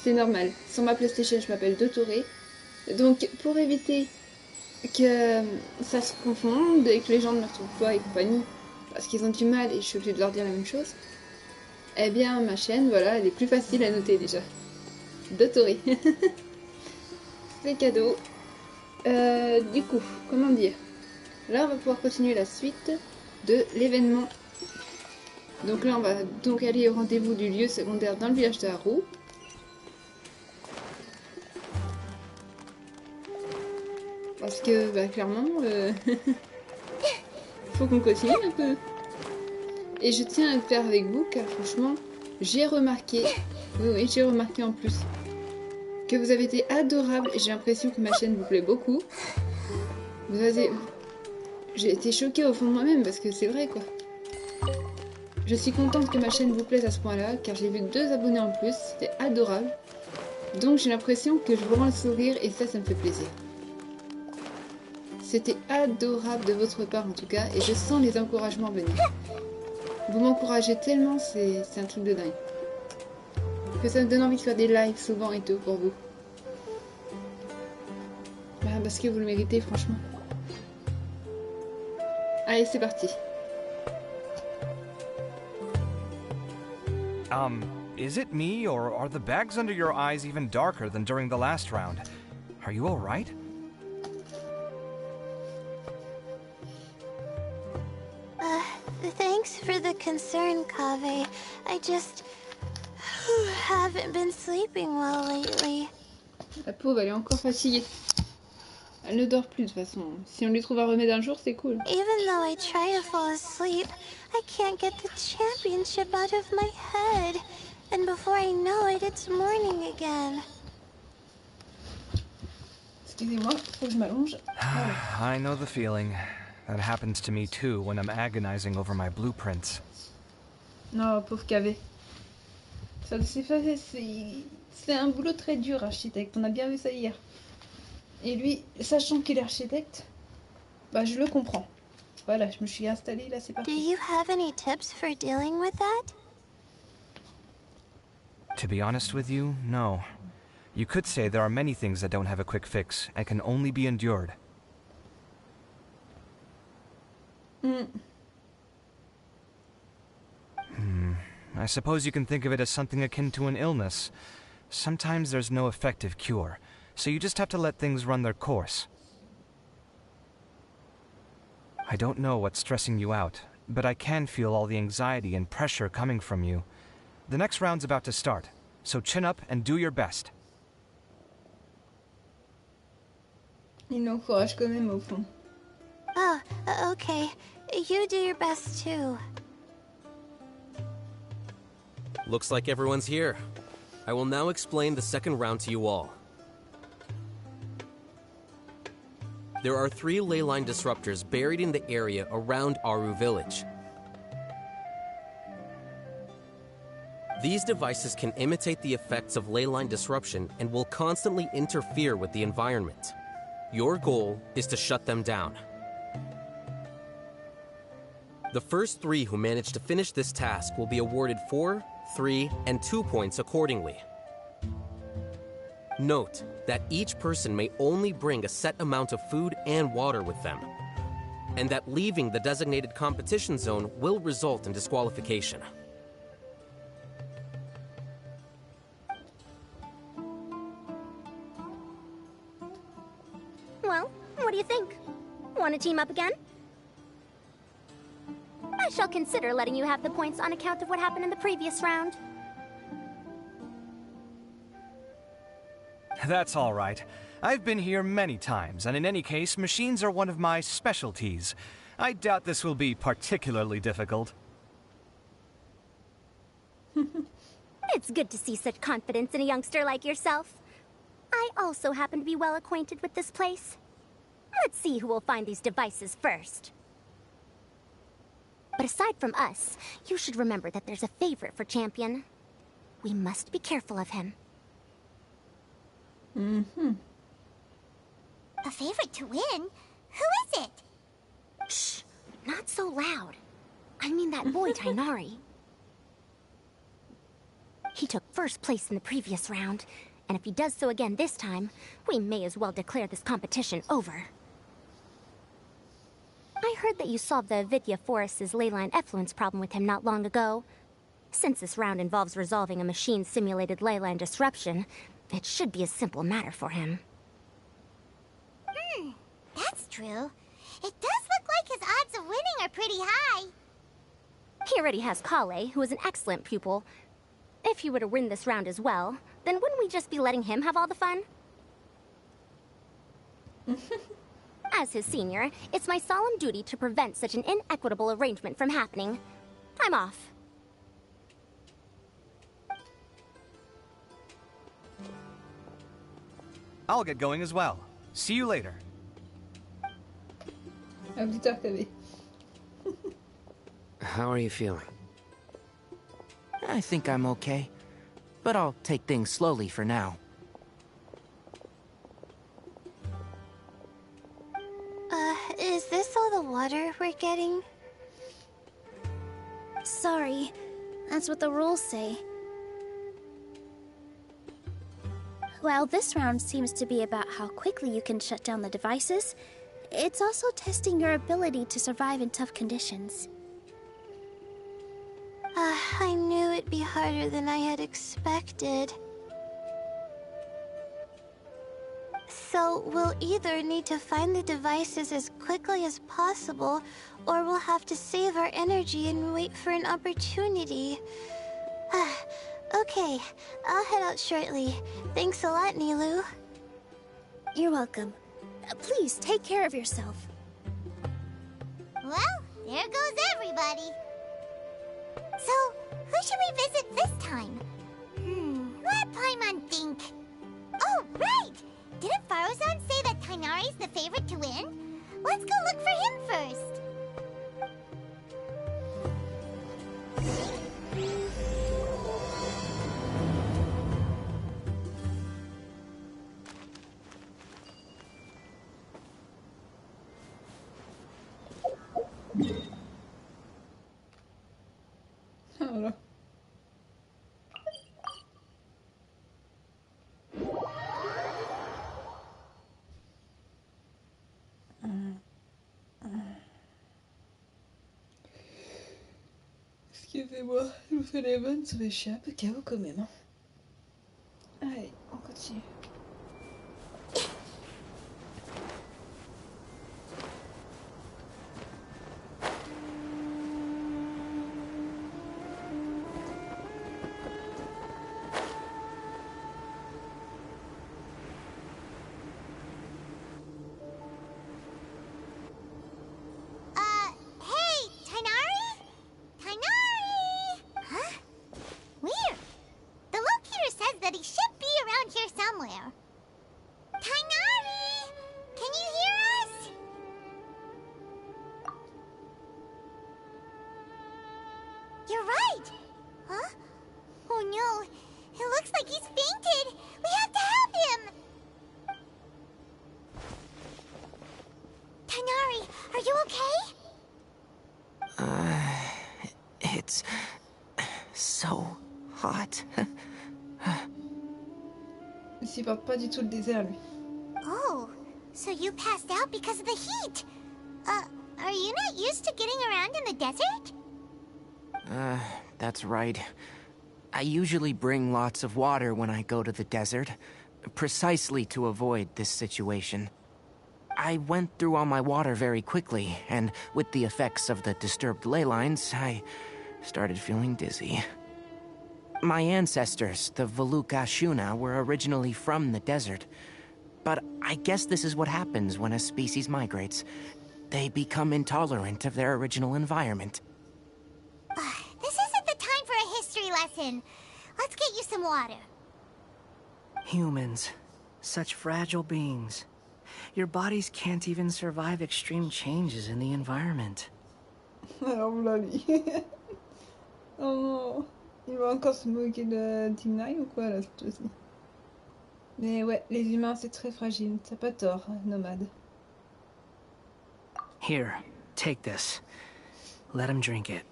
c'est normal. Sur ma PlayStation, je m'appelle Dotoré. Donc, pour éviter que ça se confonde et que les gens ne me retrouvent pas et compagnie, parce qu'ils ont du mal et je suis obligée de leur dire la même chose, eh bien, ma chaîne, voilà, elle est plus facile à noter déjà. Dotoré. C'est cadeau. Du coup, comment dire? Là, on va pouvoir continuer la suite de l'événement. Donc là, on va donc aller au rendez-vous du lieu secondaire dans le village de Haru. Parce que, bah, clairement, faut qu'on continue un peu. Et je tiens à le faire avec vous, car franchement, j'ai remarqué, oui, j'ai remarqué en plus, que vous avez été adorable et j'ai l'impression que ma chaîne vous plaît beaucoup. Vous avez... J'ai été choquée au fond de moi-même parce que c'est vrai, quoi. Je suis contente que ma chaîne vous plaise à ce point-là, car j'ai vu 2 abonnés en plus, c'était adorable. Donc j'ai l'impression que je vous rends le sourire et ça me fait plaisir. C'était adorable de votre part en tout cas, et je sens les encouragements venir. Vous m'encouragez tellement, c'est un truc de dingue. Que ça me donne envie de faire des lives souvent et tout pour vous. Bah, parce que vous le méritez franchement. Allez, c'est parti. Is it me, or are the bags under your eyes even darker than during the last round? Are you all right? Thanks for the concern, Kaveh. I just haven't been sleeping well lately. La pauvre, elle est encore fatiguée. Elle ne dort plus de toute façon. Si on lui trouve un remède un jour, c'est cool. Even though I try to fall asleep, I can't get the championship out of my head. And before I know it, it's morning again. Excusez-moi, faut que je m'allonge. I know the feeling. That happens to me too when I'm agonizing over my blueprints. Non, pauvre Kavé. C'est un boulot très dur, architecte. On a bien vu ça hier. Et lui, sachant qu'il est architecte, bah je le comprends. Voilà, je me suis installée, là c'est Do parti. you have any tips for dealing with that? To be honest with you, no. You could say there are many things that don't have a quick fix and can only be endured. I suppose you can think of it as something akin to an illness. Sometimes there's no effective cure, so you just have to let things run their course. I don't know what's stressing you out, but I can feel all the anxiety and pressure coming from you. The next round's about to start, so chin up and do your best. Il l'encourage quand même au fond. Oh, okay. You do your best too. Looks like everyone's here. I will now explain the second round to you all. There are 3 ley line disruptors buried in the area around Aru village. These devices can imitate the effects of ley line disruption and will constantly interfere with the environment. Your goal is to shut them down. The first 3 who manage to finish this task will be awarded 4, 3, and 2 points accordingly. Note that each person may only bring a set amount of food and water with them, and that leaving the designated competition zone will result in disqualification. Well, what do you think? Want to team up again? I shall consider letting you have the points on account of what happened in the previous round. That's all right. I've been here many times, and in any case, machines are one of my specialties. I doubt this will be particularly difficult. It's good to see such confidence in a youngster like yourself. I also happen to be well acquainted with this place. Let's see who will find these devices first. But aside from us, you should remember that there's a favorite for Champion. We must be careful of him. A favorite to win? Who is it? Shh! Not so loud. I mean that boy, Tainari. He took first place in the previous round. And if he does so again this time, we may as well declare this competition over. I heard that you solved the Avidya Forest's leyline effluence problem with him not long ago. Since this round involves resolving a machine-simulated leyline disruption, it should be a simple matter for him. That's true. It does look like his odds of winning are pretty high. He already has Kale, who is an excellent pupil. If he were to win this round as well, then wouldn't we just be letting him have all the fun? As his senior, it's my solemn duty to prevent such an inequitable arrangement from happening. I'm off. I'll get going as well. See you later. À plus tard, Kavé. How are you feeling? I think I'm okay, but I'll take things slowly for now. Is this all the water we're getting? Sorry. That's what the rules say. While this round seems to be about how quickly you can shut down the devices, it's also testing your ability to survive in tough conditions. I knew it'd be harder than I had expected. So we'll either need to find the devices as quickly as possible, or we'll have to save our energy and wait for an opportunity. Okay, I'll head out shortly. Thanks a lot, Nilu. You're welcome. Please, take care of yourself. Well, there goes everybody. So, who should we visit this time? Let Paimon think. Oh, right! Didn't Farozan say that Tainari's the favorite to win? Let's go look for him first. Alors. Excusez-moi, je vous fais les bonnes, ça fait chier un peu chaos quand même. Hein. Allez, on continue. Hey, Tainari? Tainari! Huh? Weird. The locator says that he should be around here somewhere. Tainari! Can you hear us? You're right! Huh? Oh no, it looks like he's fainted! We have to help him! Tainari, are you okay? It's so hot. Il supporte pas du tout le désert, lui. Oh, so you passed out because of the heat. Are you not used to getting around in the desert? That's right. I usually bring lots of water when I go to the desert, precisely to avoid this situation. I went through all my water very quickly, and with the effects of the disturbed ley lines, I started feeling dizzy. My ancestors, the Veluka Shuna, were originally from the desert. But I guess this is what happens when a species migrates. They become intolerant of their original environment. This isn't the time for a history lesson. Let's get you some water. Humans. Such fragile beings. Your bodies can't even survive extreme changes in the environment. Alors voilà lui. Oh non. Il va encore se moquer de Timnai ou quoi là cette fois-ci. Mais ouais, les humains c'est très fragile. T'as pas tort, nomade. Here, take this. Let him drink it.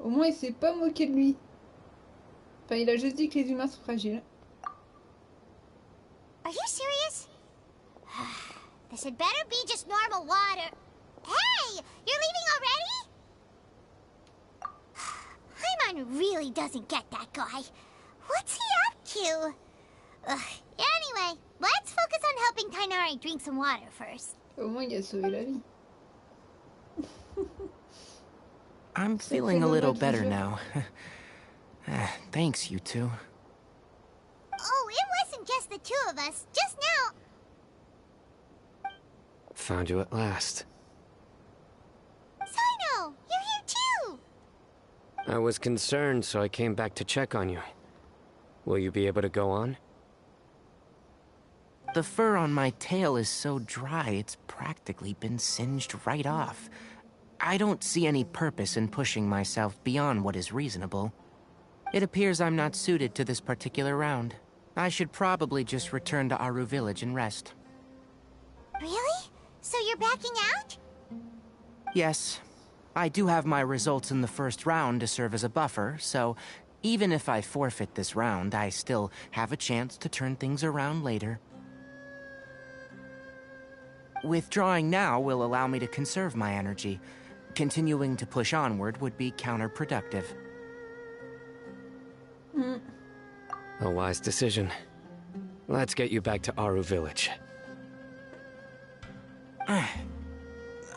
Au moins, il s'est pas moqué de lui. Enfin, il a juste dit que les humains sont fragiles. Are you serious? This had better be just normal water. Hey! You're leaving already? Paimon really doesn't get that guy. What's he up to? Anyway, let's focus on helping Tainari drink some water first. Au moins, il a sauvé la vie. I'm feeling a little better now. Thanks, you two. Oh, it wasn't just the two of us. Just now. Found you at last. Sino, you're here too. I was concerned, so I came back to check on you. Will you be able to go on? The fur on my tail is so dry, it's practically been singed right off. I don't see any purpose in pushing myself beyond what is reasonable. It appears I'm not suited to this particular round. I should probably just return to Aru Village and rest. Really? So you're backing out? Yes. I do have my results in the first round to serve as a buffer, so even if I forfeit this round, I still have a chance to turn things around later. Withdrawing now will allow me to conserve my energy. Continuing to push onward would be counterproductive. A wise decision. Let's get you back to Aru Village.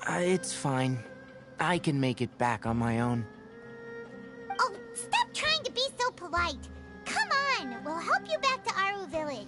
It's fine. I can make it back on my own. Oh, stop trying to be so polite. Come on, we'll help you back to Aru Village.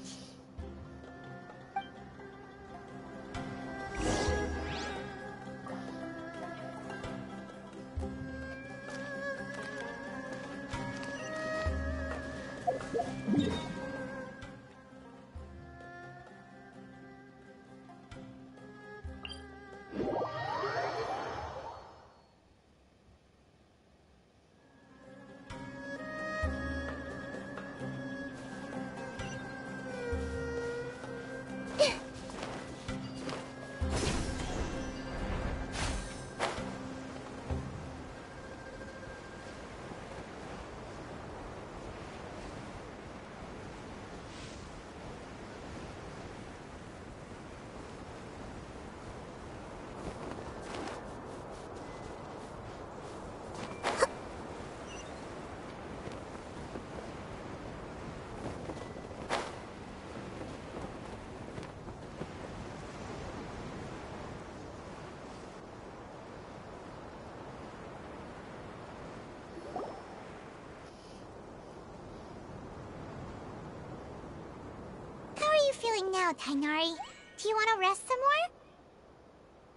Feeling now, Tainari? Do you want to rest some more?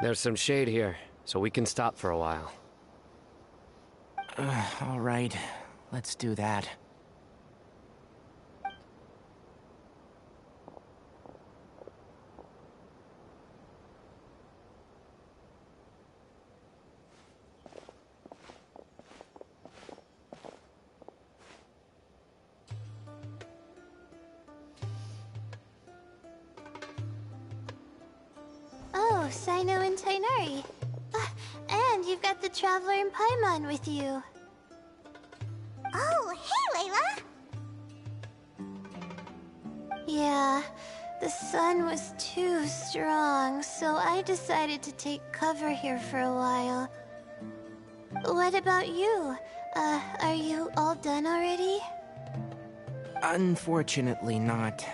There's some shade here, so we can stop for a while. All right, let's do that. Oh, Sino and Tainari. And you've got the Traveler and Paimon with you. Oh, hey, Layla! Yeah, the sun was too strong, so I decided to take cover here for a while. What about you? Are you all done already? Unfortunately not.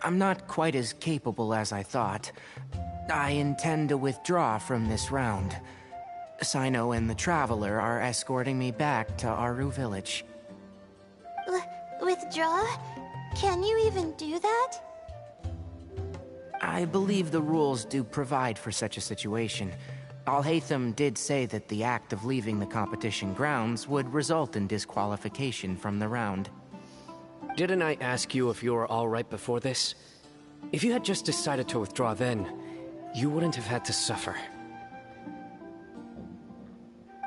I'm not quite as capable as I thought. I intend to withdraw from this round. Sino and the Traveler are escorting me back to Aru Village. Withdraw? Can you even do that? I believe the rules do provide for such a situation. Alhaitham did say that the act of leaving the competition grounds would result in disqualification from the round. Didn't I ask you if you were all right before this? If you had just decided to withdraw then, you wouldn't have had to suffer.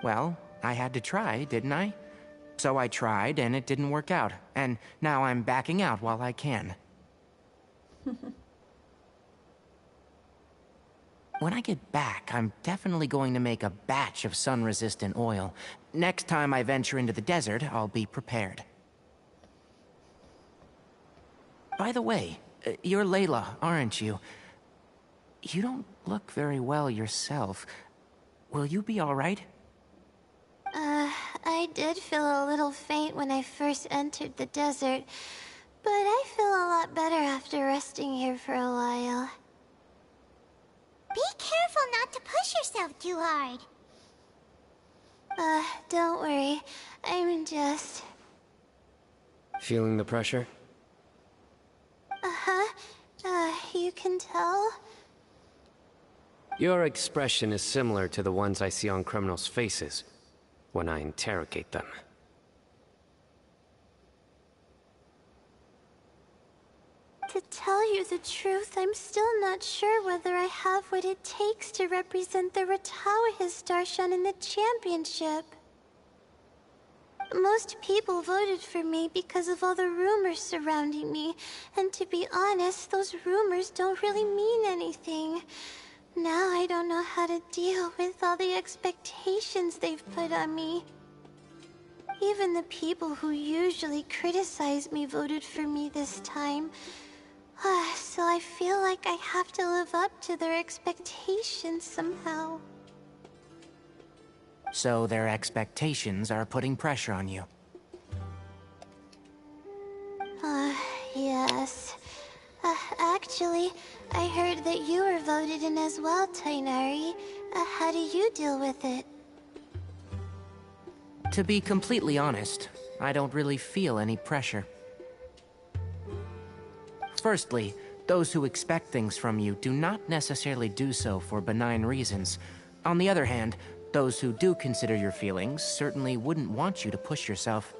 Well, I had to try, didn't I? So I tried, and it didn't work out. And now I'm backing out while I can. When I get back, I'm definitely going to make a batch of sun-resistant oil. Next time I venture into the desert, I'll be prepared. By the way, you're Layla, aren't you? You don't look very well yourself. Will you be alright? I did feel a little faint when I first entered the desert, but I feel a lot better after resting here for a while. Be careful not to push yourself too hard. Don't worry. I'm just... Feeling the pressure? You can tell? Your expression is similar to the ones I see on criminals' faces when I interrogate them. To tell you the truth, I'm still not sure whether I have what it takes to represent the Ratawa Darshan in the championship. Most people voted for me because of all the rumors surrounding me, and to be honest, those rumors don't really mean anything. Now I don't know how to deal with all the expectations they've put on me. Even the people who usually criticize me voted for me this time. So I feel like I have to live up to their expectations somehow. So their expectations are putting pressure on you. Yes. Actually, I heard that you were voted in as well, Tainari. How do you deal with it? To be completely honest, I don't really feel any pressure. Firstly, those who expect things from you do not necessarily do so for benign reasons. On the other hand, those who do consider your feelings certainly wouldn't want you to push yourself.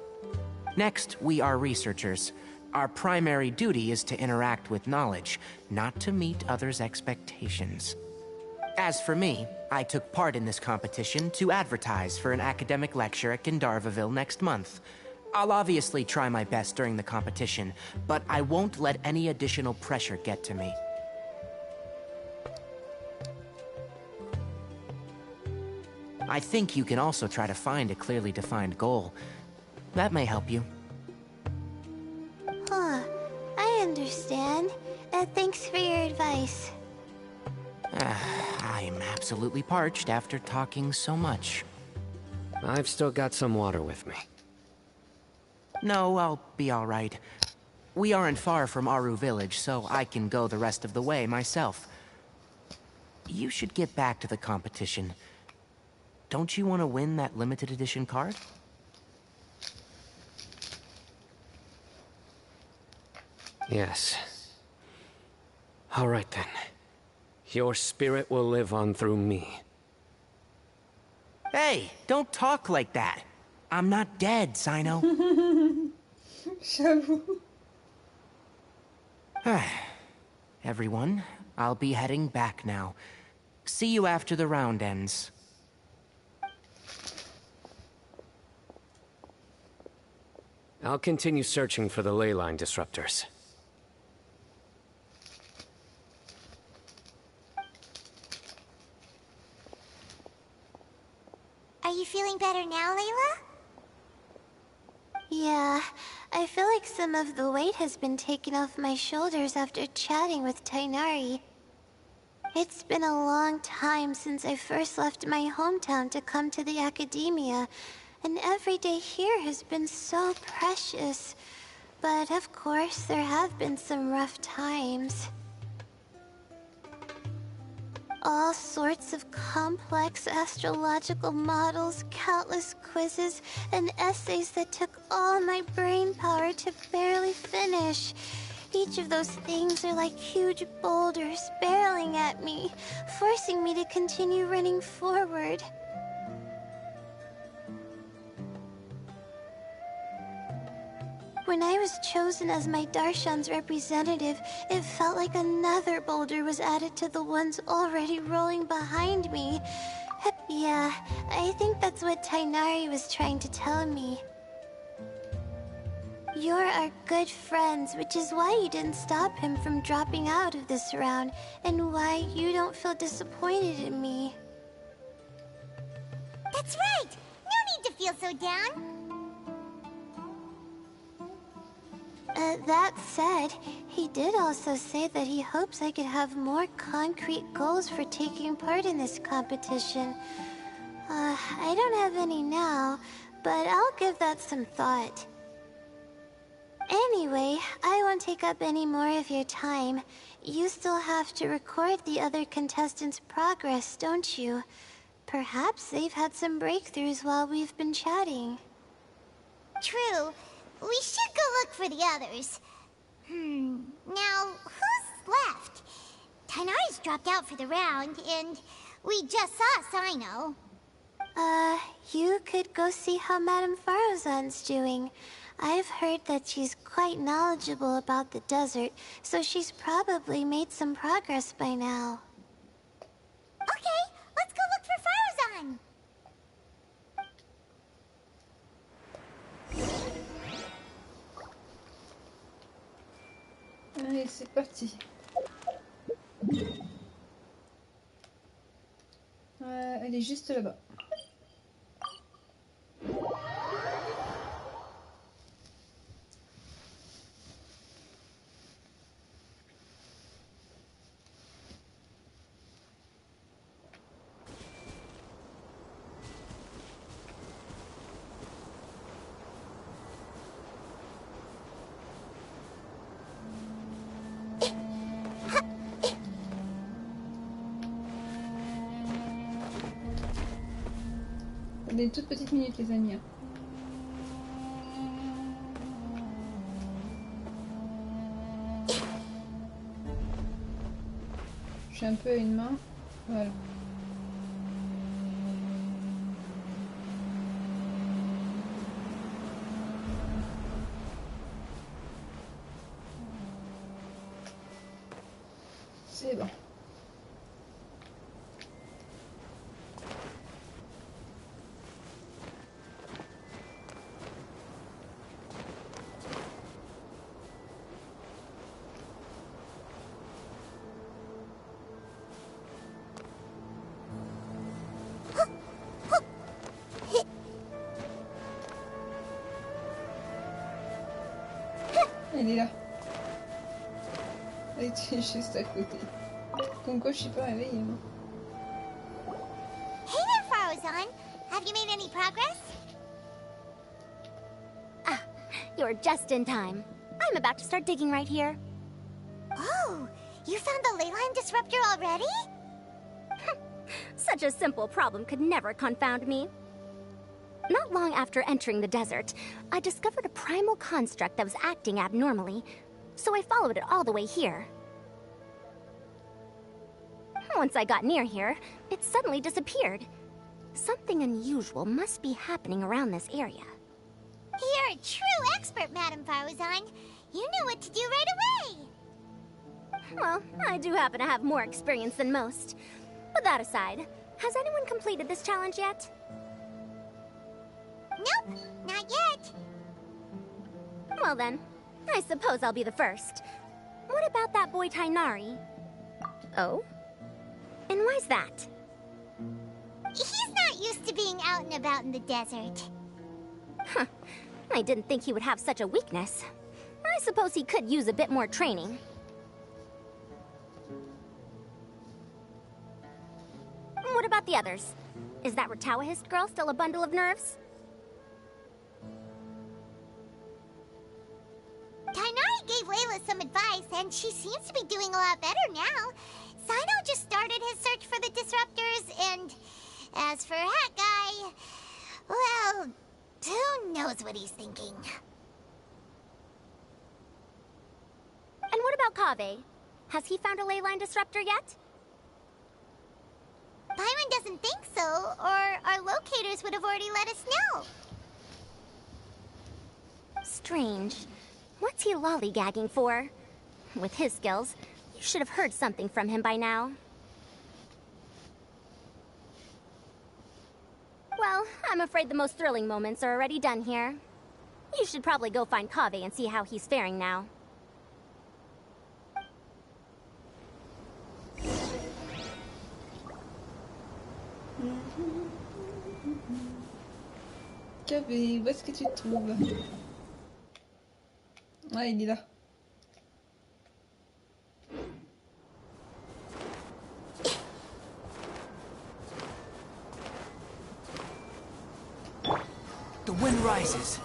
Next, we are researchers. Our primary duty is to interact with knowledge, not to meet others' expectations. As for me, I took part in this competition to advertise for an academic lecture at Gandharvaville next month. I'll obviously try my best during the competition, but I won't let any additional pressure get to me. I think you can also try to find a clearly defined goal. That may help you. I understand. Thanks for your advice. I'm absolutely parched after talking so much. I've still got some water with me. No, I'll be alright. We aren't far from Aru village, so I can go the rest of the way myself. You should get back to the competition. Don't you want to win that limited edition card? Yes. All right then. Your spirit will live on through me. Hey, don't talk like that. I'm not dead, Sino. J'avoue. Everyone, I'll be heading back now. See you after the round ends. I'll continue searching for the ley line disruptors. Are you feeling better now, Layla? Yeah, I feel like some of the weight has been taken off my shoulders after chatting with Tainari. It's been a long time since I first left my hometown to come to the academia, and every day here has been so precious. But of course, there have been some rough times. All sorts of complex astrological models, countless quizzes, and essays that took all my brain power to barely finish. Each of those things are like huge boulders barreling at me, forcing me to continue running forward. When I was chosen as my Darshan's representative, it felt like another boulder was added to the ones already rolling behind me. Yeah, I think that's what Tainari was trying to tell me. You're our good friends, which is why you didn't stop him from dropping out of this round, and why you don't feel disappointed in me. That's right! No need to feel so down! That said, he did also say that he hopes I could have more concrete goals for taking part in this competition. I don't have any now, but I'll give that some thought. Anyway, I won't take up any more of your time. You still have to record the other contestants' progress, don't you? Perhaps they've had some breakthroughs while we've been chatting. True. We should go look for the others. Now, who's left? Tainari's dropped out for the round, and we just saw Sino. You could go see how Madame Farozan's doing. I've heard that she's quite knowledgeable about the desert, so she's probably made some progress by now. Okay, let's go look for Farozan! Allez, c'est parti. Elle est juste là-bas. Des toutes petites minutes, les amis. Je suis un peu à une main. Voilà. C'est bon. Elle est là. Elle était juste à côté. Comme quoi je suis pas réveillée. Moi. Hey there, Farozan! Have you made any progress? Ah, you're just in time. I'm about to start digging right here. Oh, you found the leyline disruptor already? Such a simple problem could never confound me. Not long after entering the desert, I discovered a primal construct that was acting abnormally, so I followed it all the way here. Once I got near here, it suddenly disappeared. Something unusual must be happening around this area. You're a true expert, Madame Farozan. You knew what to do right away. Well, I do happen to have more experience than most. But that aside, has anyone completed this challenge yet? Nope, not yet. Well then, I suppose I'll be the first. What about that boy Tainari? Oh? And why's that? He's not used to being out and about in the desert. Huh. I didn't think he would have such a weakness. I suppose he could use a bit more training. What about the others? Is that Ratawahist girl still a bundle of nerves? Tainari gave Layla some advice, and she seems to be doing a lot better now. Sino just started his search for the disruptors, and as for Hat Guy, well, who knows what he's thinking. And what about Kaveh? Has he found a leyline disruptor yet? Byron doesn't think so, or our locators would have already let us know. Strange. What's he lollygagging for? With his skills, you should have heard something from him by now. Well, I'm afraid the most thrilling moments are already done here. You should probably go find Kaveh and see how he's faring now. Kaveh, où est-ce que tu te trouves? Ah, il est là. The wind rises.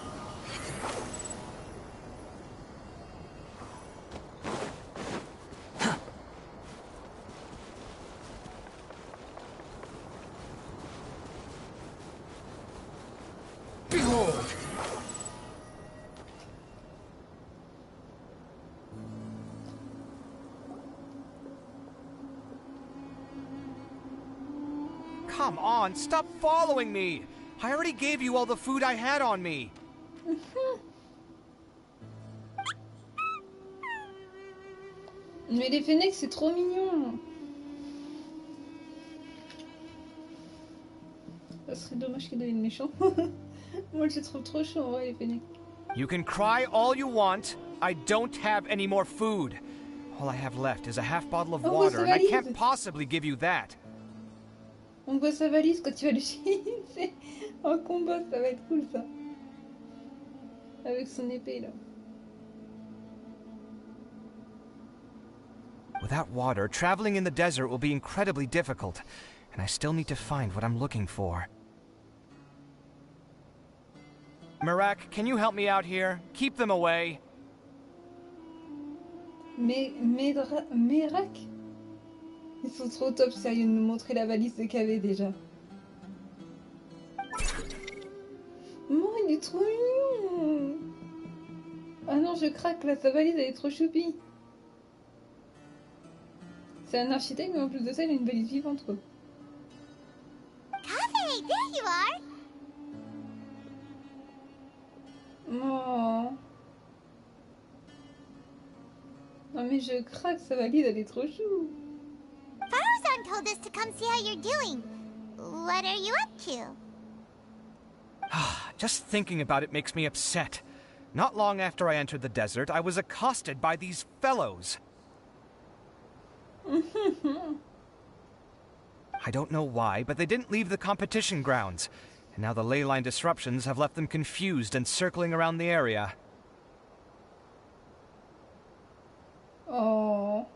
Behold! Come on, stop following me! I already gave you all the food I had on me. Mais les Fennecs, c'est trop mignon. Ça serait dommage qu'ils deviennent méchants. Moi, je les trouve trop chauds, en vrai, les Fennecs. You can cry all you want. I don't have any more food. All I have left is a half bottle of water, and I can't possibly give you that. On voit sa valise quand tu vas l'utiliser en combat, ça va être cool ça. Avec son épée là. Without water, traveling in the desert will be incredibly difficult, and I still need to find what I'm looking for. Merak, can you help me out here? Keep them away. Merak? Ils sont trop top sérieux de nous montrer la valise de Kaveh déjà. Non, il est trop mignon. Ah non, je craque là, sa valise elle est trop choupie. C'est un architecte, mais en plus de ça, il a une valise vivante quoi. Kaveh, there you are! Oh. Non mais je craque, sa valise elle est trop chou. Faruzan told us to come see how you're doing. What are you up to? Just thinking about it makes me upset. Not long after I entered the desert, I was accosted by these fellows. I don't know why, but they didn't leave the competition grounds. And now the ley line disruptions have left them confused and circling around the area. Oh.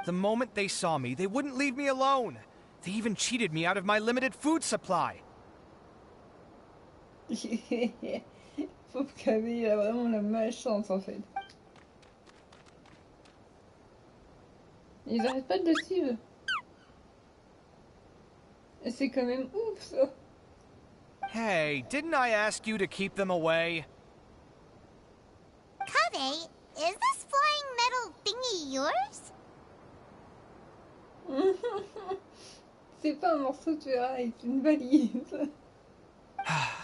The moment they saw me, they wouldn't leave me alone. They even cheated me out of my limited food supply. Pauvre Kaveh, il a vraiment la malchance en fait. Ils arrêtent pas de le suivre. Et c'est quand même ouf ça. Hey, didn't I ask you to keep them away? Kaveh, is this flying metal thingy yours? C'est pas un morceau de ferraille, c'est une valise.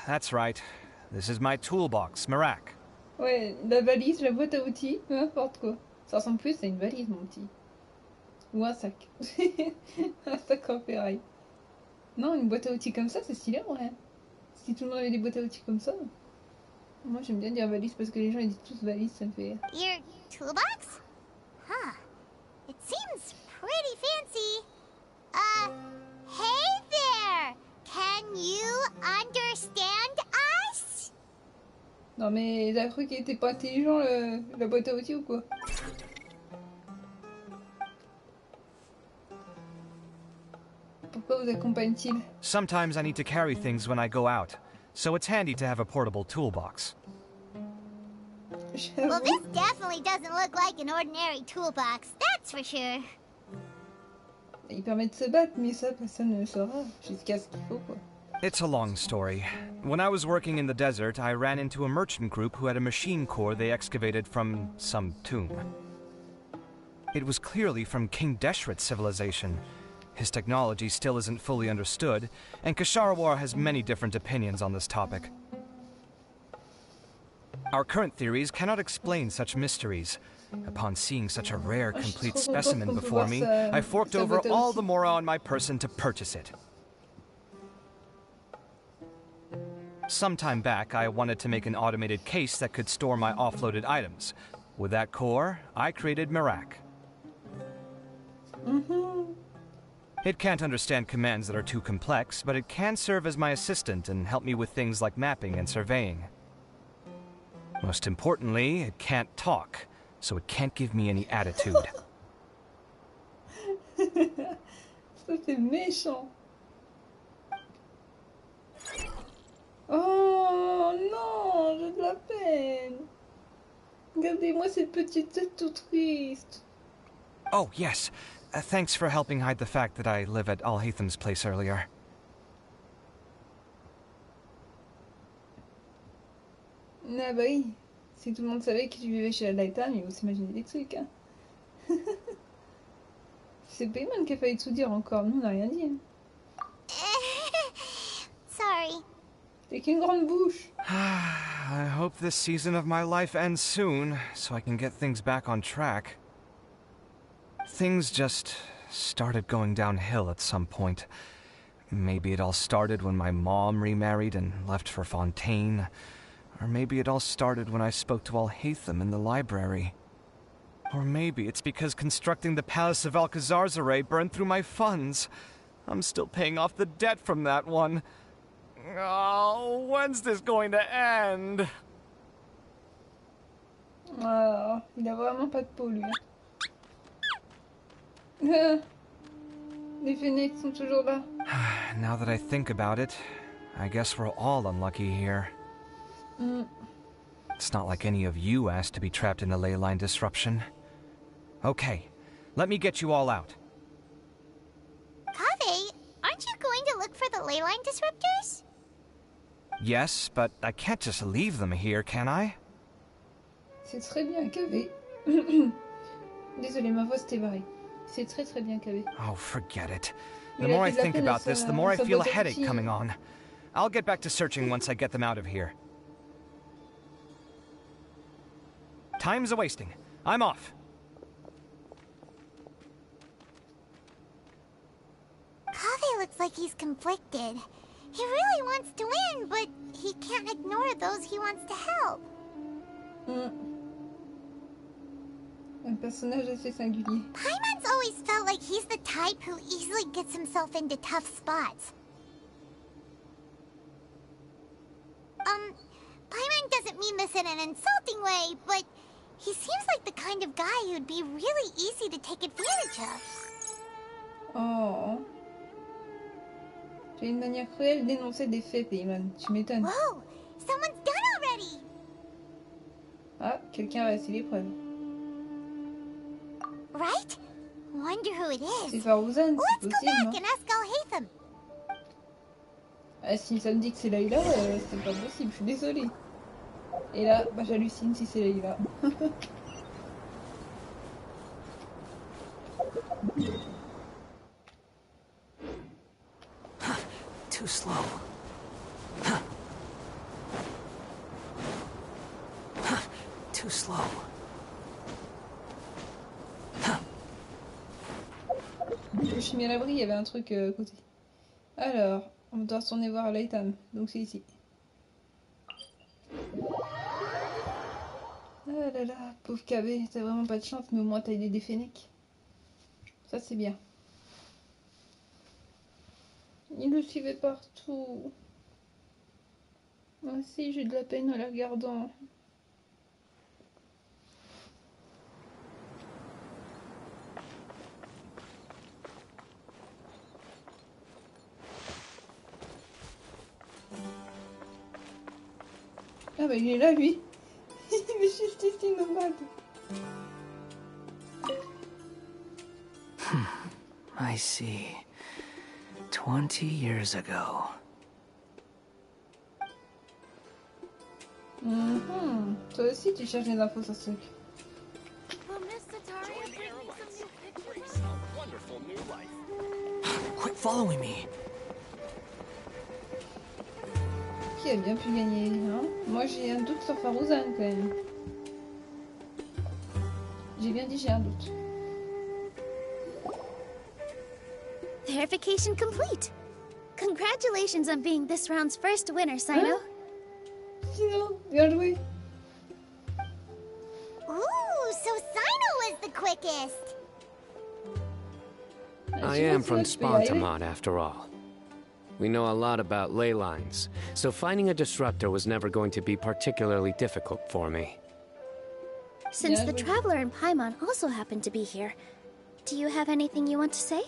That's right. This is my toolbox, Merak. Ouais, la valise, la boîte à outils, peu importe quoi. Ça ressemble plus à une valise, mon petit. Ou un sac. Un sac en ferraille. Non, une boîte à outils comme ça, c'est stylé, ouais. Si tout le monde avait des boîtes à outils comme ça. Moi, j'aime bien dire valise parce que les gens ils disent tous valise, ça me fait rire. Your toolbox? Huh. It seems pretty fancy. Hey there! Can you understand us? Non mais t'as cru qu'il était pas intelligent la boîte à outils ou quoi? Pourquoi vous accompagne-t-il? Sometimes I need to carry things when I go out, so it's handy to have a portable toolbox. Well, this definitely doesn't look like an ordinary toolbox, that's for sure. Il permet de se battre, mais ça, personne ne le saura jusqu'à ce qu'il faut, quoi. It's a long story. When I was working in the desert, I ran into a merchant group who had a machine core they excavated from some tomb. It was clearly from King Deshret's civilization. His technology still isn't fully understood, and Kasharawar has many different opinions on this topic. Our current theories cannot explain such mysteries. Upon seeing such a rare, complete specimen before me, I forked over all the mora on my person to purchase it. Some time back, I wanted to make an automated case that could store my offloaded items. With that core, I created Mirac. It can't understand commands that are too complex, but it can serve as my assistant and help me with things like mapping and surveying. Most importantly, it can't talk, so it can't give me any attitude. Ça c'est méchant. Oh non, j'ai de la peine. Regardez-moi cette petite tête tout triste. Oh, yes. Thanks for helping hide the fact that I live at Alhatham's place earlier. Ah bah oui, si tout le monde savait que tu vivais chez Alhaitham, ils vont s'imaginer des trucs, hein. C'est Payman qui a failli tout dire encore, nous on n'a rien dit. Hein. Sorry. T'es qu'une grande bouche. I hope this season of my life ends soon, so I can get things back on track. Things just started going downhill at some point. Maybe it all started when my mom remarried and left for Fontaine. Or maybe it all started when I spoke to Alhaitham in the library. Or maybe it's because constructing the Palace of Alcazarzaray burned through my funds. I'm still paying off the debt from that one. Oh, when's this going to end? Oh, il a vraiment pas de peau lui. Les Phoenix sont toujours là. Now that I think about it, I guess we're all unlucky here. It's not like any of you asked to be trapped in the ley line disruption. Okay, let me get you all out. Kaveh, aren't you going to look for the ley line disruptors? Yes, but I can't just leave them here, can I? C'est très bien, Kaveh. Désolée, ma voix s'était barrée. C'est très très bien, Kaveh. Oh, forget it. The more I think about this, the more I feel a headache coming on. I'll get back to searching once I get them out of here. Time's a-wasting. I'm off. Kaveh looks like he's conflicted. He really wants to win, but he can't ignore those he wants to help. Un personnage assez singulier. Paimon's always felt like he's the type who easily gets himself into tough spots. Paimon doesn't mean this in an insulting way, but he seems like the kind of guy who'd be really easy to take advantage of. Oh. Tu as une manière cruelle d'énoncer des faits, Payman. Tu m'étonnes. Whoa! Someone's done already! Ah, quelqu'un a réussi l'épreuve. Right? Wonder who it is. C'est Farouzan, Let's c'est go possible, back non? and ask Alhaitham. Ah, si ça me dit que c'est Layla, c'est pas possible, je suis désolée. Et là, bah j'hallucine si c'est Layla. Too slow. Too slow. Je me suis mis à l'abri, il y avait un truc à côté. Alors, on doit retourner voir Alhaitham, donc c'est ici. Ah là là, pauvre KB, t'as vraiment pas de chance, mais au moins t'as aidé des Fennecs. Ça c'est bien. Il le suivait partout. Moi aussi j'ai de la peine en les regardant. Ah bah il est là lui. Il est juste ici nomade. I see. 20 years ago. Toi aussi tu cherches des infos sur ce truc. Quit following me. Qui a bien pu gagner, hein? Moi j'ai un doute sur Farouzan quand même. J'ai bien dit j'ai un doute. Verification complete. Congratulations on being this round's first winner, Sino. Sinon, bien joué. Ooh, so Sino was the quickest. I am from Spontamod, after all. We know a lot about ley lines, so finding a disruptor was never going to be particularly difficult for me. Since the Traveler and Paimon also happen to be here, do you have anything you want to say?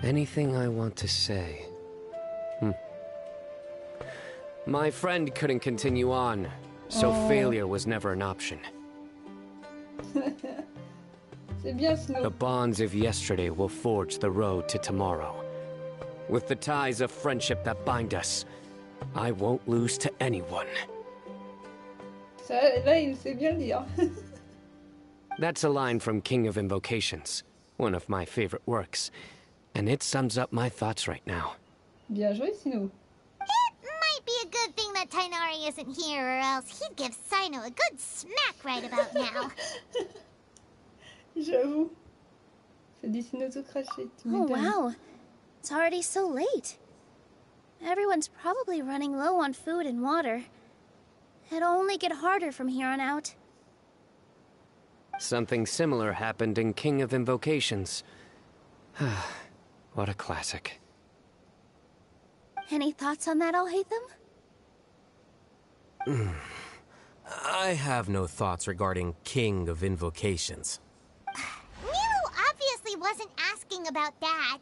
Anything I want to say? My friend couldn't continue on, so failure was never an option. C'est bien, Snow. The bonds of yesterday will forge the road to tomorrow. With the ties of friendship that bind us, I won't lose to anyone. Ça, là, il sait bien le dire. That's a line from King of Invocations, one of my favorite works, and it sums up my thoughts right now. Bien joué, Sino. It might be a good thing that Tainari isn't here, or else he'd give Sino a good smack right about now. J'avoue. C'est des Sino tout crachés. Oh, wow. It's already so late. Everyone's probably running low on food and water. It'll only get harder from here on out. Something similar happened in King of Invocations. What a classic. Any thoughts on that, Alhaitham? I have no thoughts regarding King of Invocations. Nero obviously wasn't asking about that.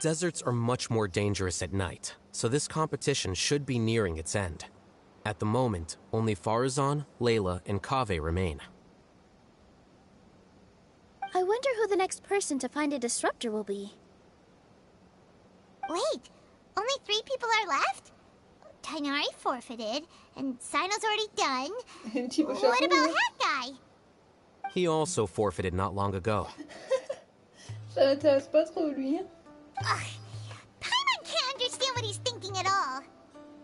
Deserts are much more dangerous at night, so this competition should be nearing its end. At the moment, only Farazan, Layla, and Kaveh remain. I wonder who the next person to find a disruptor will be. Wait, only 3 people are left? Tainari forfeited, and Sino's already done. What about Hat Guy? He also forfeited not long ago. Ça l'intéresse pas trop, lui. Ugh, Paimon can't understand what he's thinking at all.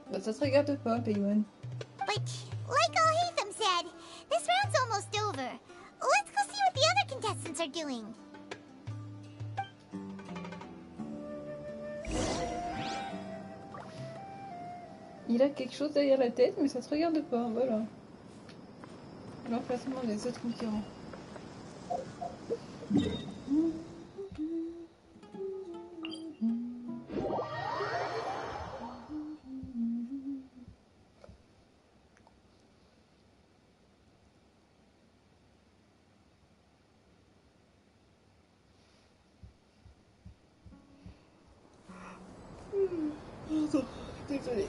Bah, ça se regarde pas, Paimon. But, like Alhaitham said, this round's almost over. Let's go see what the other contestants are doing. Il a quelque chose derrière la tête, mais ça se regarde pas, voilà. L'emplacement des autres concurrents. Désolée.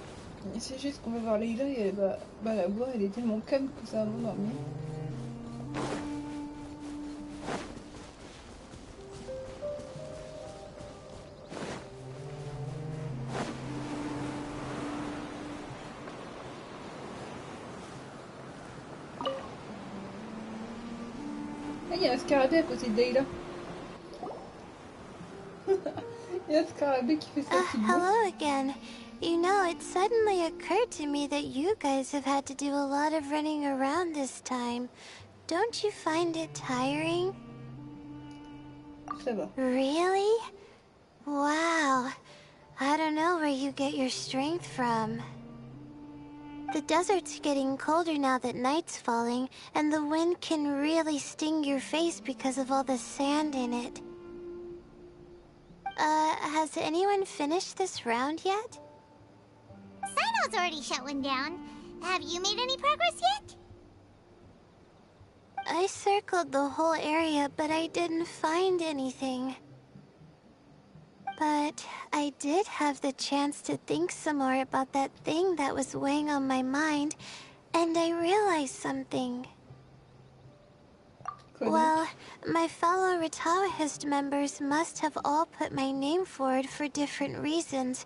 C'est juste qu'on va voir Layla et elle va la boire, elle est tellement calme que ça va m'endormir. Ah, il y a un scarabée à côté de Layla. Il y a un scarabée qui fait sa petite bouffe. Hello again. You know, it suddenly occurred to me that you guys have had to do a lot of running around this time. Don't you find it tiring? Ça va. Really? Wow. I don't know where you get your strength from. The desert's getting colder now that night's falling, and the wind can really sting your face because of all the sand in it. Has anyone finished this round yet? Sino's already shut one down. Have you made any progress yet? I circled the whole area, but I didn't find anything. But I did have the chance to think some more about that thing that was weighing on my mind, and I realized something. Well, my fellow Retawahist members must have all put my name forward for different reasons,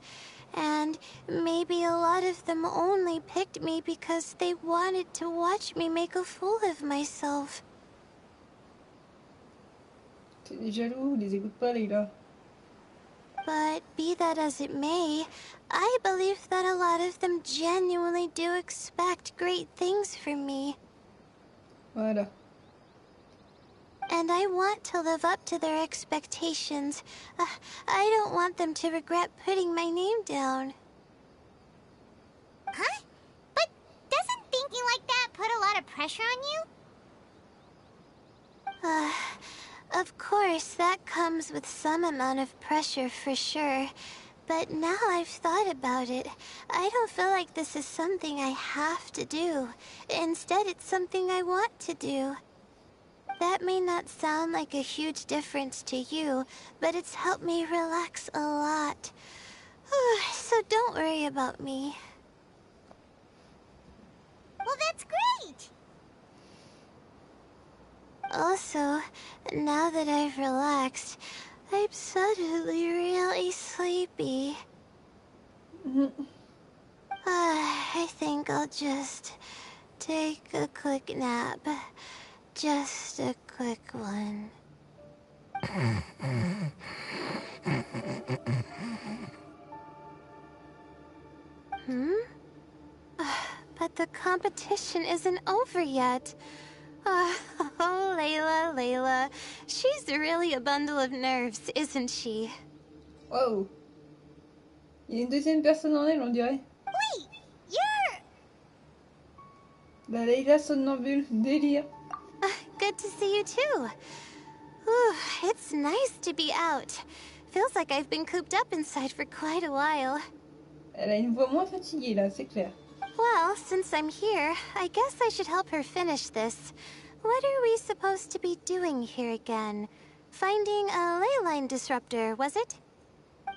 and maybe a lot of them only picked me because they wanted to watch me make a fool of myself. T'es des jaloux, les écoute pas, Layla. But be that as it may, I believe that a lot of them genuinely do expect great things from me. Voilà. And I want to live up to their expectations. I don't want them to regret putting my name down. Huh? But doesn't thinking like that put a lot of pressure on you? Of course, that comes with some amount of pressure for sure. But now I've thought about it, I don't feel like this is something I have to do. Instead, it's something I want to do. That may not sound like a huge difference to you, but it's helped me relax a lot. So don't worry about me. Well, that's great! Also, now that I've relaxed, I'm suddenly really sleepy. I think I'll just take a quick nap. Just a quick one. But the competition isn't over yet. Oh, Layla. She's really a bundle of nerves, isn't she? Wow. Il y a une deuxième personne en elle, on dirait. Wait, you're... La Layla somnambule, délire. Good to see you too. Whew, it's nice to be out. Feels like I've been cooped up inside for quite a while. Elle a une voix moins fatiguée là, c'est clair. Well, since I'm here, I guess I should help her finish this. What are we supposed to be doing here again? Finding a ley line disruptor, was it?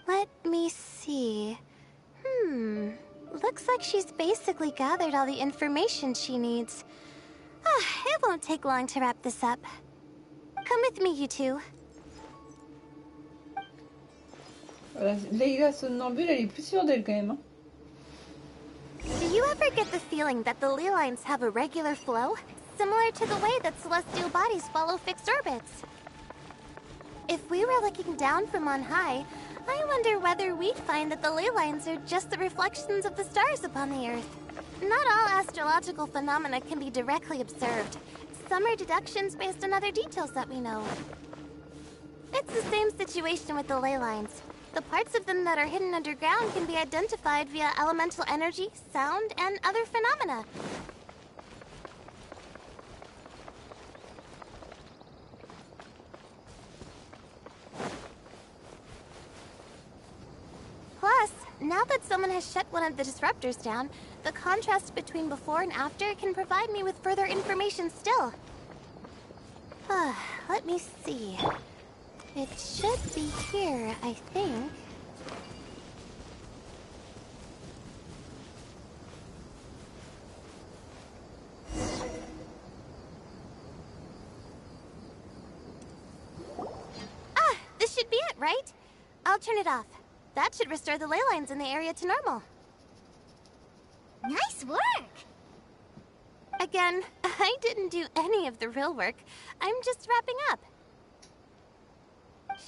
Let me see. Looks like she's basically gathered all the information she needs. It won't take long to wrap this up. Come with me, you two. Voilà, Layla somnambule, elle est plus sûre d'elle quand même. Hein. Do you ever get the feeling that the ley lines have a regular flow? Similar to the way that celestial bodies follow fixed orbits. If we were looking down from on high, I wonder whether we'd find that the ley lines are just the reflections of the stars upon the Earth. Not all astrological phenomena can be directly observed. Some are deductions based on other details that we know. It's the same situation with the ley lines. The parts of them that are hidden underground can be identified via elemental energy, sound, and other phenomena. Plus, now that someone has shut one of the disruptors down, the contrast between before and after can provide me with further information still. Let me see. It should be here, I think. This should be it, right? I'll turn it off. That should restore the ley lines in the area to normal. Nice work! Again, I didn't do any of the real work. I'm just wrapping up.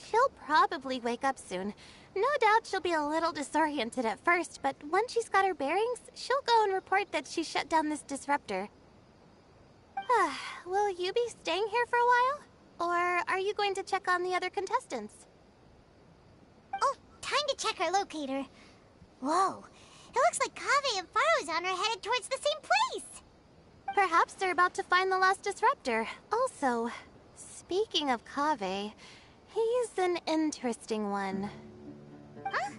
She'll probably wake up soon. No doubt she'll be a little disoriented at first, but once she's got her bearings, she'll go and report that she shut down this disruptor. Will you be staying here for a while? Or are you going to check on the other contestants? Oh, time to check our locator. Whoa, it looks like Kaveh and Farozan are headed towards the same place. Perhaps they're about to find the last disruptor. Also, speaking of Kaveh, he's an interesting one. Huh?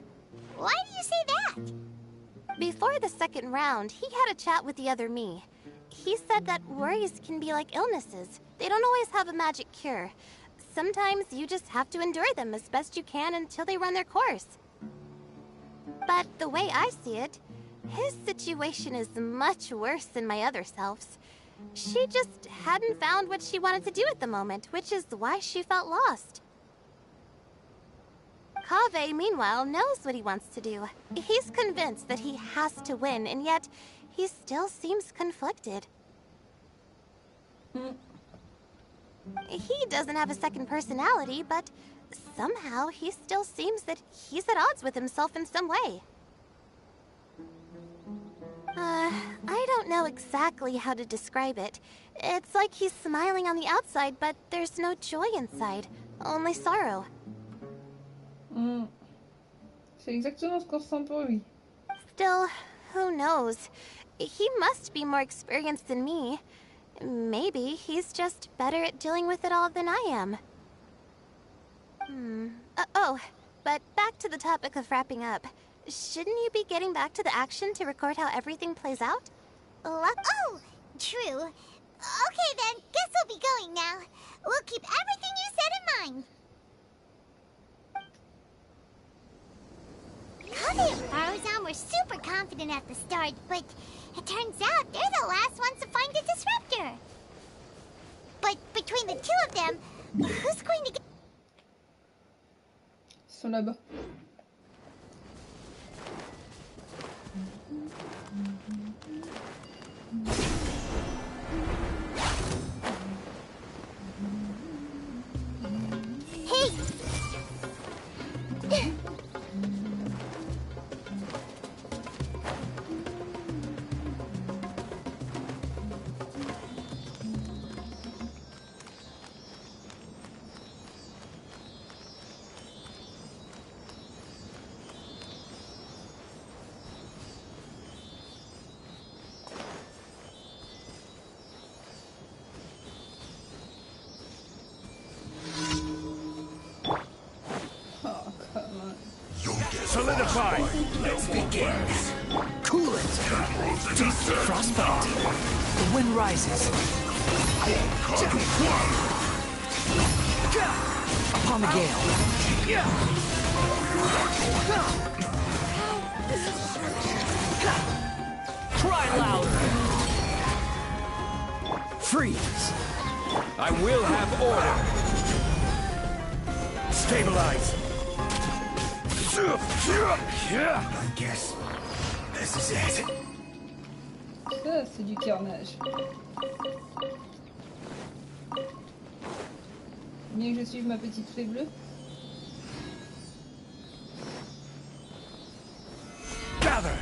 Why do you say that? Before the second round, he had a chat with the other me. He said that worries can be like illnesses. They don't always have a magic cure. Sometimes you just have to endure them as best you can until they run their course. But the way I see it, his situation is much worse than my other self's. She just hadn't found what she wanted to do at the moment, which is why she felt lost. Kaveh, meanwhile, knows what he wants to do. He's convinced that he has to win, and yet he still seems conflicted. He doesn't have a second personality, but somehow he still seems that he's at odds with himself in some way. I don't know exactly how to describe it. It's like he's smiling on the outside, but there's no joy inside, only sorrow. C'est exactement ce qu'on ressent pour lui. Still, Who knows? He must be more experienced than me. Maybe he's just better at dealing with it all than I am. Oh, but back to the topic of wrapping up. Shouldn't you be getting back to the action to record how everything plays out? Oh, true. Okay then, guess we'll be going now. We'll keep everything you said in mind. Kaveh and Faruzan were super confident at the start, but it turns out they're the last ones to find the disruptor. But between the two of them, who's going to get... Ils sont là-bas. Solidify! Let's begin! Cool it! Taste the frostbite! The wind rises! Upon the gale! Cry louder! Freeze! I will have order! Stabilize! I guess this is it. Ça, c'est du carnage. Bien que je suive ma petite fée bleue. Gather!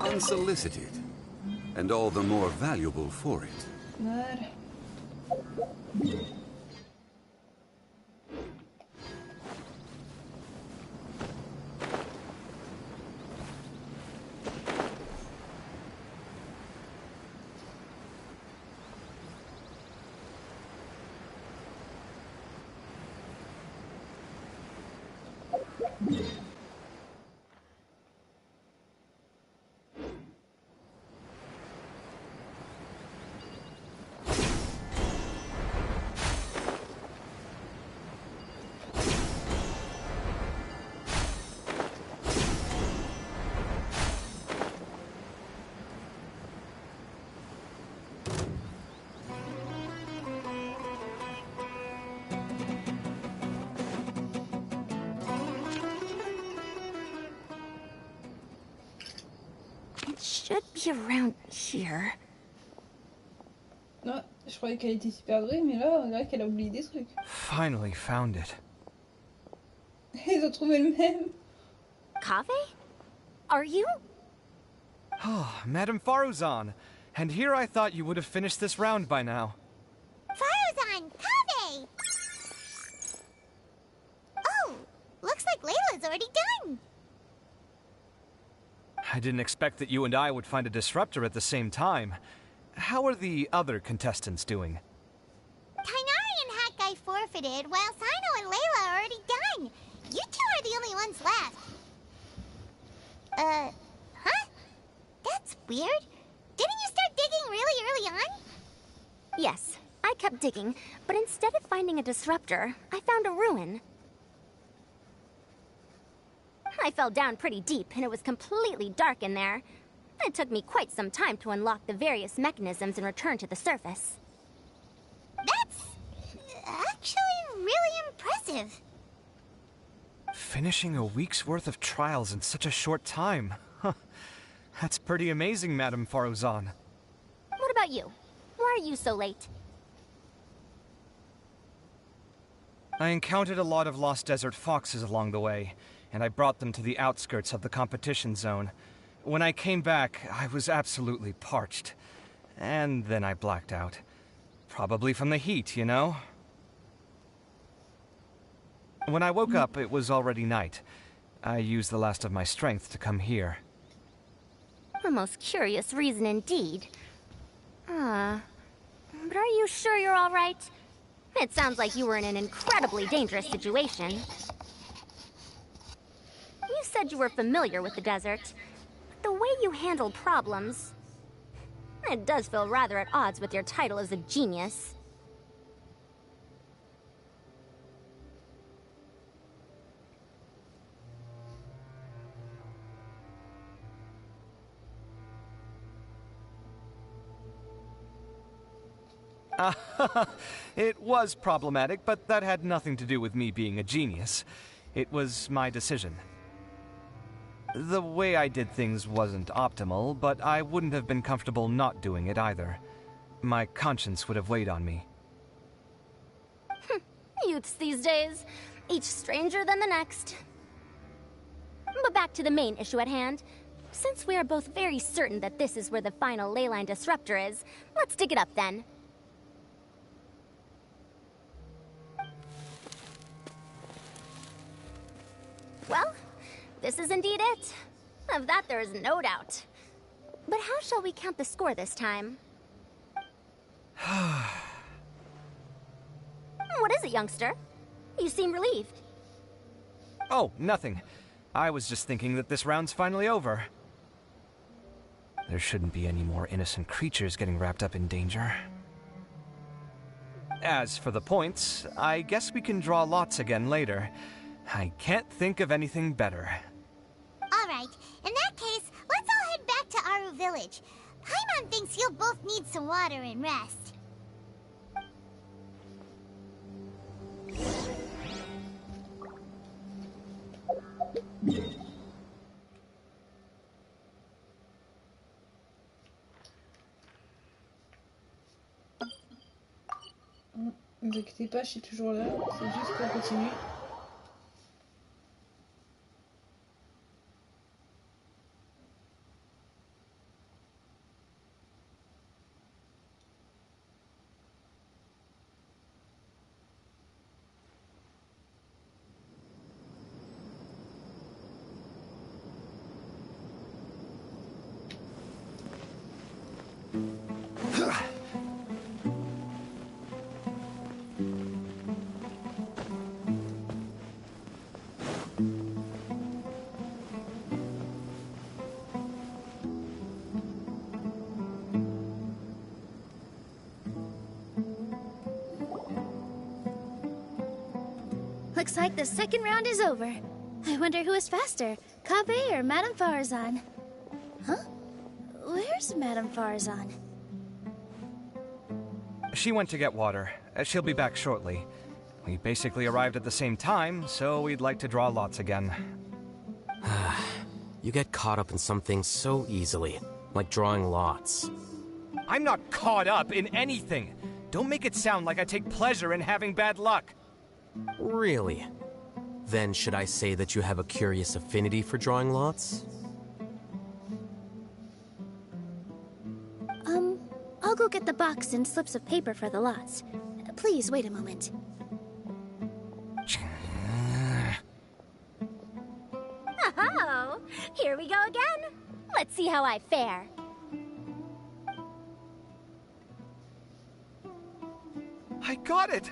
Unsolicited, and all the more valuable for it. Voilà. Should be around here. Non, je croyais qu'elle était super douée, mais là, on dirait qu'elle a oublié des trucs. Finally found it. Ils ont trouvé le même. Kaveh? Are you? Oh, Madame Faruzan. And here I thought you would have finished this round by now. Faruzan! Kaveh! Oh, looks like Layla's already done. I didn't expect that you and I would find a disruptor at the same time. How are the other contestants doing? Kainari and Hakai forfeited, while Sino and Layla are already done. You two are the only ones left. Huh? That's weird. Didn't you start digging really early on? Yes, I kept digging, but instead of finding a disruptor, I found a ruin. I fell down pretty deep, and it was completely dark in there. It took me quite some time to unlock the various mechanisms and return to the surface. That's actually really impressive. Finishing a week's worth of trials in such a short time. Huh. That's pretty amazing, Madame Faruzan. What about you? Why are you so late? I encountered a lot of lost desert foxes along the way, and I brought them to the outskirts of the competition zone. When I came back, I was absolutely parched. And then I blacked out. Probably from the heat, you know? When I woke up, it was already night. I used the last of my strength to come here. A most curious reason indeed. But are you sure you're all right? It sounds like you were in an incredibly dangerous situation. You said you were familiar with the desert, but the way you handle problems... It does feel rather at odds with your title as a genius. It was problematic, but that had nothing to do with me being a genius. It was my decision. The way I did things wasn't optimal, but I wouldn't have been comfortable not doing it either. My conscience would have weighed on me. Youths these days, each stranger than the next. But back to the main issue at hand. Since we are both very certain that this is where the final ley line disruptor is, let's dig it up then. Well, this is indeed it. Of that there is no doubt. But how shall we count the score this time? What is it, youngster? You seem relieved. Oh, nothing. I was just thinking that this round's finally over. There shouldn't be any more innocent creatures getting wrapped up in danger. As for the points, I guess we can draw lots again later. I can't think of anything better. Alright, in that case, let's all head back to Aru Village. Paimon thinks you'll both need some water and rest. Ne vous inquiétez pas, je suis toujours là, c'est juste pour continuer. Looks like the second round is over. I wonder who is faster, Kaveh or Madame Farazan? Huh? Where's Madame Farazan? She went to get water. She'll be back shortly. We basically arrived at the same time, so we'd like to draw lots again. You get caught up in some things so easily, like drawing lots. I'm not caught up in anything! Don't make it sound like I take pleasure in having bad luck! Really? Then should I say that you have a curious affinity for drawing lots? I'll go get the box and slips of paper for the lots. Please wait a moment. Oh, here we go again. Let's see how I fare. I got it!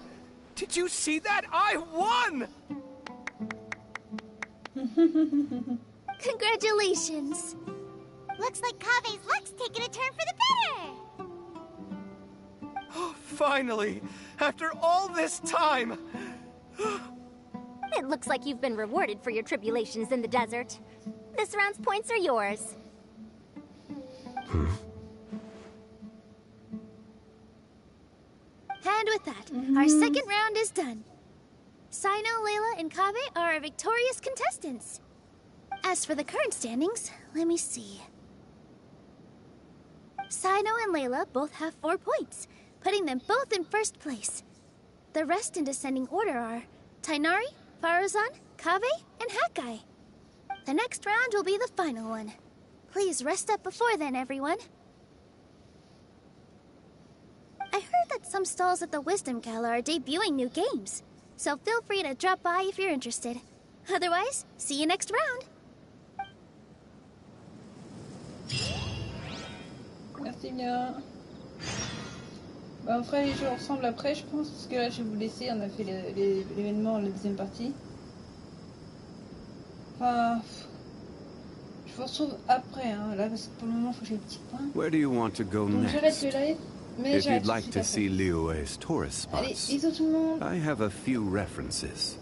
Did you see that? I won! Congratulations! Looks like Kaveh's luck's taking a turn for the better! Oh, finally! After all this time! It looks like you've been rewarded for your tribulations in the desert. This round's points are yours. And with that, our second round is done. Sino, Layla, and Kaveh are our victorious contestants. As for the current standings, let me see. Sino and Layla both have 4 points, putting them both in first place. The rest in descending order are Tainari, Farazan, Kaveh, and Hakai. The next round will be the final one. Please rest up before then, everyone. I heard that some stalls at the Wisdom Gala are debuting new games. so feel free to drop by if you're interested. Otherwise, see you next round. Merci bien. Bah, on fera les jeux ensemble après, je pense, parce que là, je vais vous laisser. On a fait l'événement, la deuxième partie. Enfin, je vous retrouve après, hein, là, parce que pour le moment, il faut que j'ai le petit pain. Where do you want to go Donc, j'arrête next? le live, mais If j'arrête you'd like to see Liyue's tourist Allez, spots, bisous tout le monde. I have a few references.